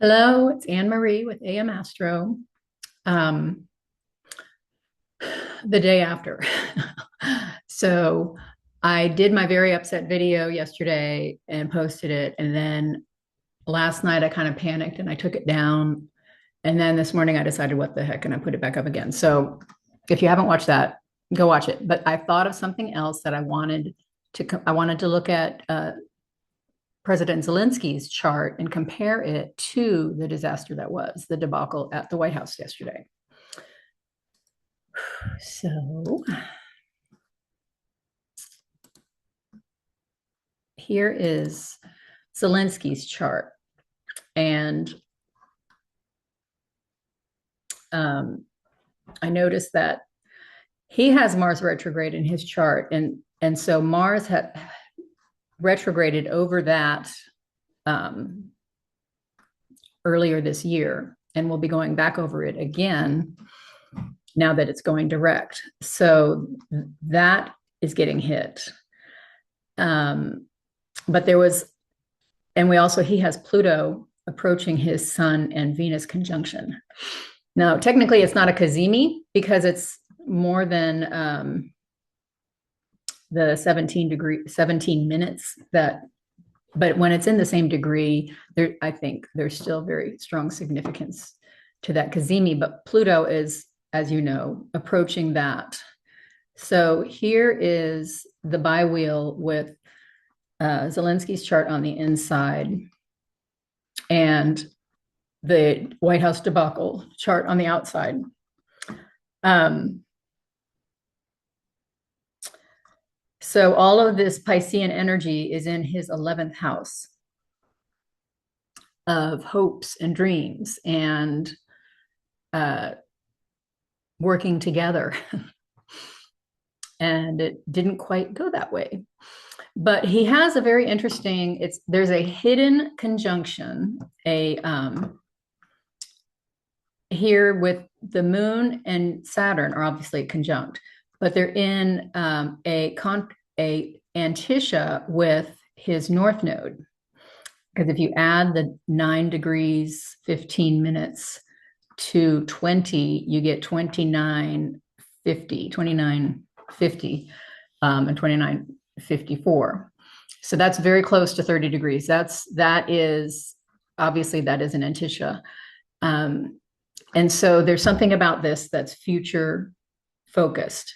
Hello, it's Anne Marie with AM Astro. Um, the day after. So I did my very upset video yesterday and posted it. And then last night I kind of panicked and I took it down. And then this morning I decided, what the heck, and I put it back up again. So if you haven't watched that, go watch it. But I thought of something else that I wanted to look at President Zelensky's chart and compare it to the disaster that was the debacle at the White House yesterday. So here is Zelensky's chart. And I noticed that he has Mars retrograde in his chart. And so Mars had retrograded over that earlier this year, and we'll be going back over it again now that it's going direct. So that is getting hit. But there was, and he has Pluto approaching his Sun and Venus conjunction. Now, technically, it's not a cazimi because it's more than the 17 minutes that, but when it's in the same degree, there, I think there's still very strong significance to that cazimi. But Pluto is, as you know, approaching that. So here is the biwheel with Zelensky's chart on the inside and the Whitehouse debacle chart on the outside. So all of this Piscean energy is in his 11th house of hopes and dreams and working together. And it didn't quite go that way. But he has a very interesting, there's a hidden conjunction, here with the moon and Saturn are obviously conjunct, but they're in a antitia with his north node. Because if you add the 9 degrees, 15 minutes to 20, you get 2950, and 2954. So that's very close to 30 degrees. That is an antitia. And so there's something about this that's future focused,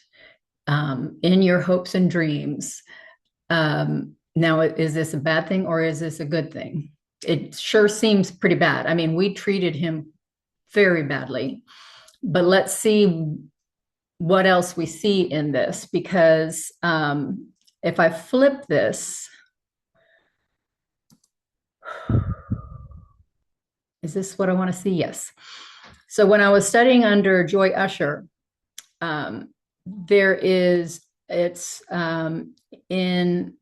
in your hopes and dreams. Now, is this a bad thing or is this a good thing? It sure seems pretty bad. I mean, we treated him very badly, but let's see what else we see in this, because if I flip this, is this what I want to see? Yes. So when I was studying under Joy Usher, it's in,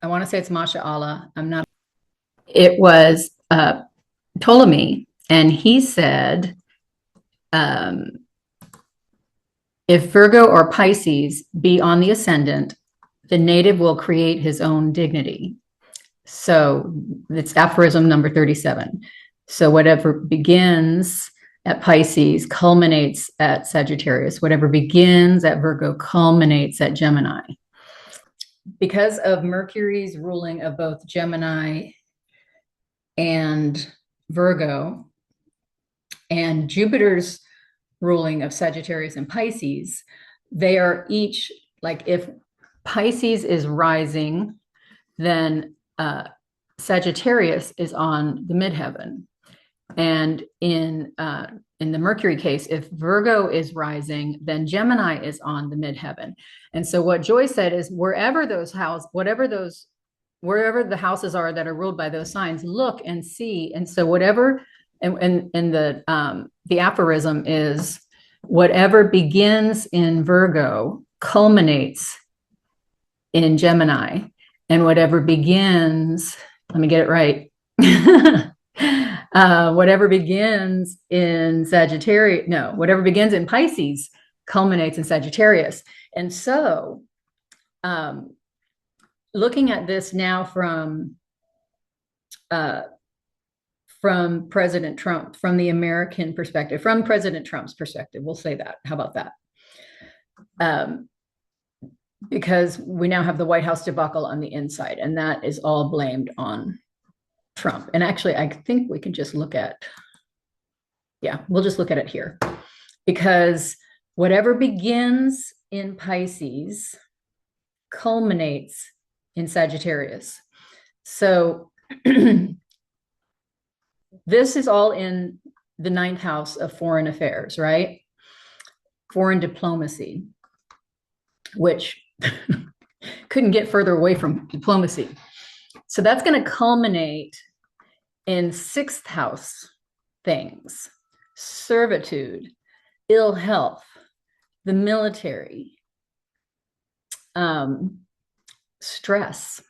I want to say it's Masha Allah. It was Ptolemy, and he said, if Virgo or Pisces be on the ascendant, the native will create his own dignity. So it's aphorism number 37. So whatever begins at Pisces culminates at Sagittarius. Whatever begins at Virgo culminates at Gemini. Because of Mercury's ruling of both Gemini and Virgo, and Jupiter's ruling of Sagittarius and Pisces, they are each, like, if Pisces is rising, then Sagittarius is on the midheaven. And in the Mercury case, if Virgo is rising, then Gemini is on the midheaven. And so what Joy said is, wherever the houses are that are ruled by those signs, look and see. And so whatever, and the aphorism is, whatever begins in Virgo culminates in Gemini, and whatever begins, let me get it right. Whatever begins in whatever begins in Pisces culminates in Sagittarius. And so looking at this now from from President Trump, from the American perspective, from President Trump's perspective. We'll say that. How about that? Because we now have the Whitehouse debacle on the inside, and that is all blamed on Trump. And actually, I think we can just look at, we'll just look at it here. Because whatever begins in Pisces culminates in Sagittarius. So this is all in the 9th house of foreign affairs, right? Foreign diplomacy, which couldn't get further away from diplomacy. So that's going to culminate in 6th house things: servitude, ill health, the military, stress,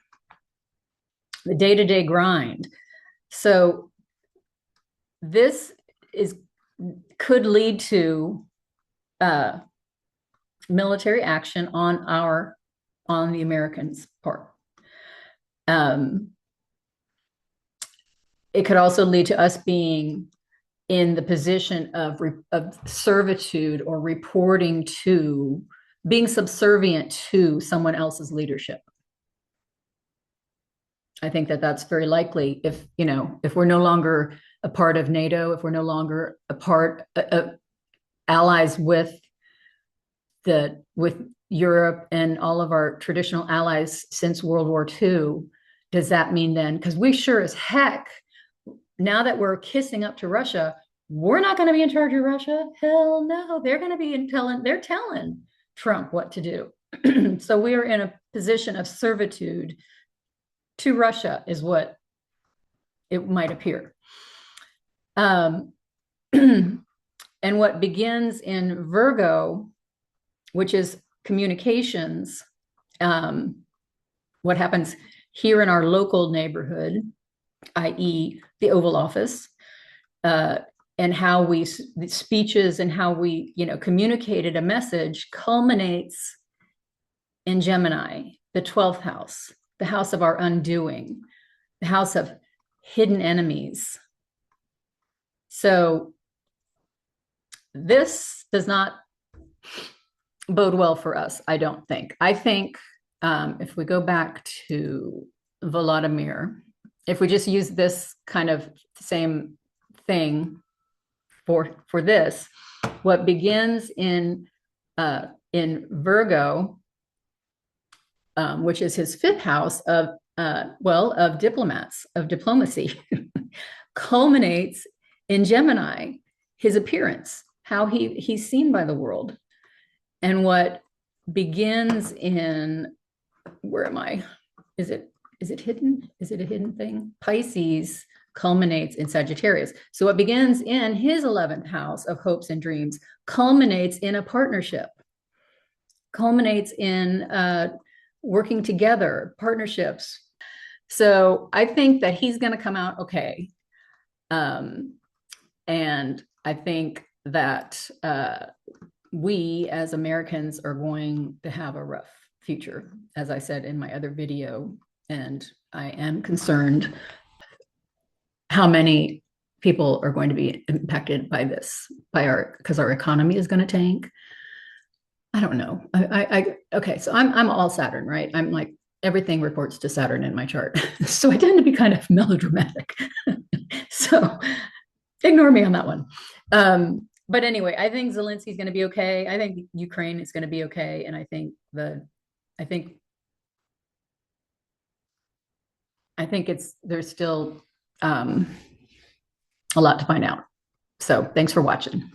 the day-to-day grind. So this could lead to military action on the Americans' part. It could also lead to us being in the position of servitude, or reporting to, being subservient to someone else's leadership. I think that that's very likely if we're no longer a part of NATO, if we're no longer a part of allies with Europe and all of our traditional allies since World War II. Does that mean then, because we sure as heck, now that we're kissing up to Russia, we're not going to be in charge of Russia? Hell no, they're going to be they're telling Trump what to do. So we are in a position of servitude to Russia, is what it might appear. And what begins in Virgo, which is communications, what happens here in our local neighborhood, i.e. the Oval Office, and how we, the speeches and how we, communicated a message, culminates in Gemini, the 12th house, the house of our undoing, the house of hidden enemies. So this does not bode well for us, I don't think. I think if we go back to Vladimir, if we just use this kind of same thing for this, what begins in Virgo, which is his 5th house of diplomats, of diplomacy, culminates in Gemini, his appearance, how he's seen by the world. And what begins in, where am I? Is it hidden? Is it a hidden thing? Pisces culminates in Sagittarius. So what begins in his 11th house of hopes and dreams culminates in a partnership, culminates in working together, partnerships. So I think that he's going to come out okay. And I think that we as Americans are going to have a rough future, as I said in my other video. And I am concerned how many people are going to be impacted by this, because our economy is going to tank. I don't know. Okay, so I'm all Saturn, right? I'm like, everything reports to Saturn in my chart. So I tend to be kind of melodramatic. So ignore me on that one. But anyway, I think Zelenskyy is going to be okay. I think Ukraine is going to be okay. And I think there's still a lot to find out. So thanks for watching.